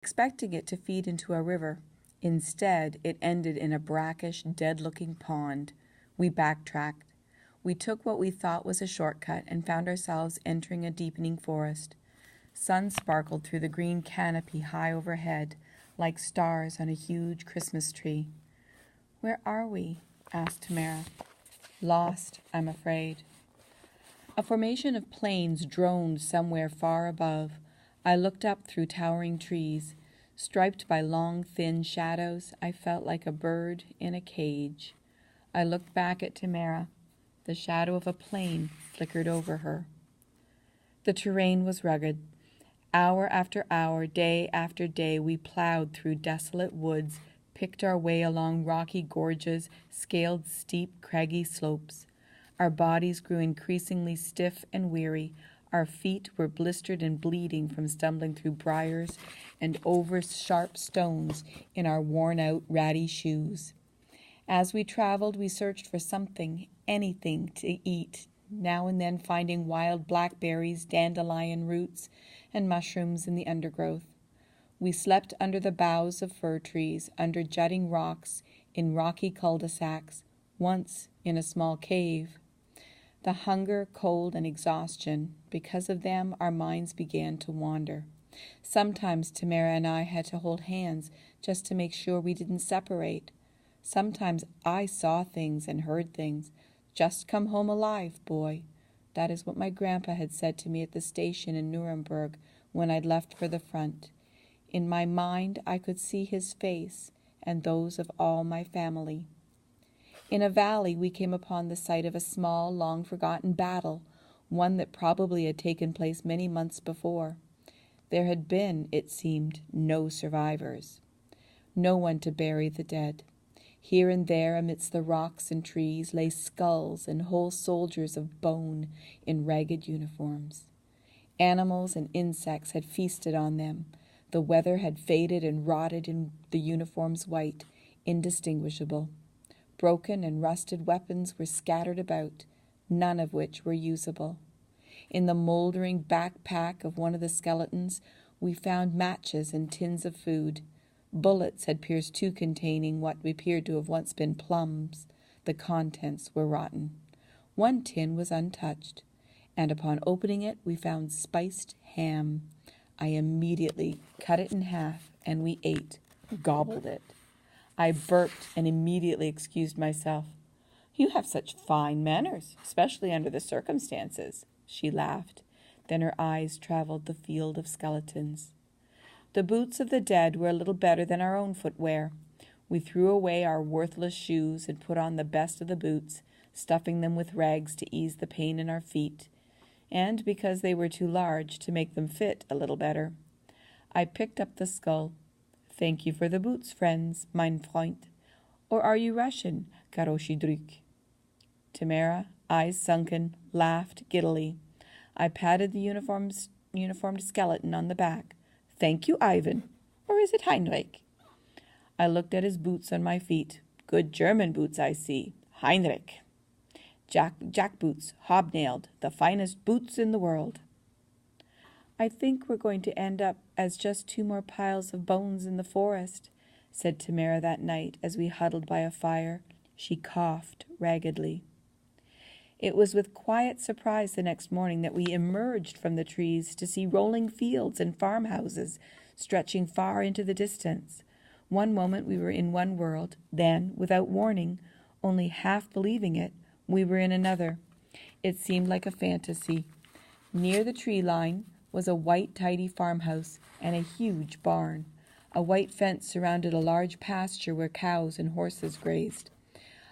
expecting it to feed into a river. Instead, it ended in a brackish, dead-looking pond. We backtracked. We took what we thought was a shortcut and found ourselves entering a deepening forest. Sun sparkled through the green canopy high overhead, like stars on a huge Christmas tree. "Where are we?" asked Tamara. "Lost, I'm afraid." A formation of planes droned somewhere far above. I looked up through towering trees. Striped by long, thin shadows, I felt like a bird in a cage. I looked back at Tamara. The shadow of a plane flickered over her. The terrain was rugged. Hour after hour, day after day, we plowed through desolate woods, picked our way along rocky gorges, scaled steep, craggy slopes. Our bodies grew increasingly stiff and weary. Our feet were blistered and bleeding from stumbling through briars and over sharp stones in our worn-out, ratty shoes. As we traveled, we searched for something, anything to eat, now and then finding wild blackberries, dandelion roots, and mushrooms in the undergrowth. We slept under the boughs of fir trees, under jutting rocks, in rocky cul-de-sacs, once in a small cave. The hunger, cold, and exhaustion, because of them our minds began to wander. Sometimes Tamara and I had to hold hands just to make sure we didn't separate. Sometimes I saw things and heard things. "Just come home alive, boy." That is what my grandpa had said to me at the station in Nuremberg when I'd left for the front. In my mind I could see his face and those of all my family. In a valley we came upon the site of a small, long-forgotten battle, one that probably had taken place many months before. There had been, it seemed, no survivors. No one to bury the dead. Here and there, amidst the rocks and trees, lay skulls and whole soldiers of bone in ragged uniforms. Animals and insects had feasted on them. The weather had faded and rotted in the uniforms white, indistinguishable. Broken and rusted weapons were scattered about, none of which were usable. In the moldering backpack of one of the skeletons, we found matches and tins of food. Bullets had pierced two containing what appeared to have once been plums. The contents were rotten. One tin was untouched, and upon opening it we found spiced ham. I immediately cut it in half, and we ate, gobbled it. I burped and immediately excused myself. "You have such fine manners, especially under the circumstances," she laughed. Then her eyes traveled the field of skeletons. The boots of the dead were a little better than our own footwear. We threw away our worthless shoes and put on the best of the boots, stuffing them with rags to ease the pain in our feet, and because they were too large, to make them fit a little better. I picked up the skull. "Thank you for the boots, friends, mein Freund. Or are you Russian, Karoshi Druk?" Tamara, eyes sunken, laughed giddily. I patted the uniformed skeleton on the back. "Thank you, Ivan. Or is it Heinrich?" I looked at his boots on my feet. "Good German boots, I see. Heinrich. Jack boots, hobnailed, the finest boots in the world." "I think we're going to end up as just two more piles of bones in the forest," said Tamara that night as we huddled by a fire. She coughed raggedly. It was with quiet surprise the next morning that we emerged from the trees to see rolling fields and farmhouses stretching far into the distance. One moment we were in one world, then, without warning, only half believing it, we were in another. It seemed like a fantasy. Near the tree line was a white, tidy farmhouse and a huge barn. A white fence surrounded a large pasture where cows and horses grazed.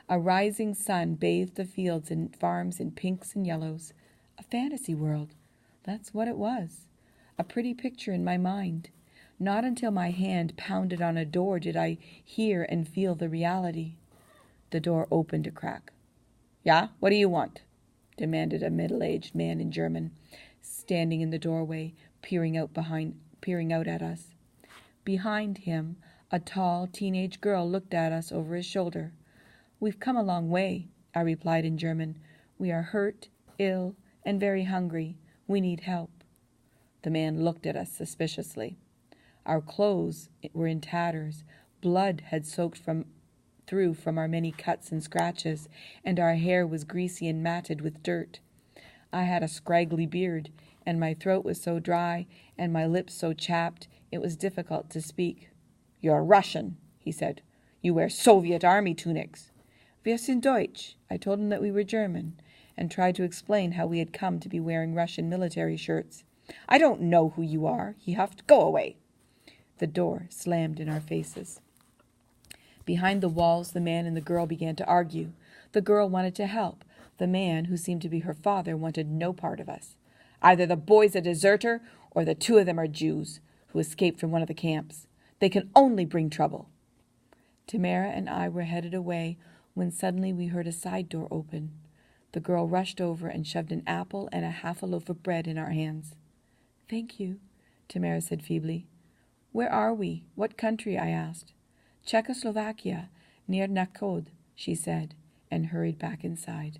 A rising sun bathed the fields and farms in pinks and yellows. A fantasy world. That's what it was. A pretty picture in my mind. Not until my hand pounded on a door did I hear and feel the reality. The door opened a crack. "Ja, what do you want?" demanded a middle-aged man in German, standing in the doorway, peering out at us. Behind him, a tall teenage girl looked at us over his shoulder. "We've come a long way," I replied in German. "We are hurt, ill, and very hungry. We need help." The man looked at us suspiciously. Our clothes were in tatters. Blood had soaked through from our many cuts and scratches, and our hair was greasy and matted with dirt. I had a scraggly beard, and my throat was so dry and my lips so chapped it was difficult to speak. "You're Russian," he said. "You wear Soviet army tunics." "Wir sind Deutsch." I told him that we were German, and tried to explain how we had come to be wearing Russian military shirts. "I don't know who you are," he huffed. "Go away." The door slammed in our faces. Behind the walls, the man and the girl began to argue. The girl wanted to help. The man, who seemed to be her father, wanted no part of us. "Either the boy's a deserter, or the two of them are Jews, who escaped from one of the camps. They can only bring trouble." Tamara and I were headed away when suddenly we heard a side door open. The girl rushed over and shoved an apple and half a loaf of bread in our hands. "Thank you," Tamara said feebly. "Where are we? What country?" I asked. "Czechoslovakia, near Nakod," she said, and hurried back inside.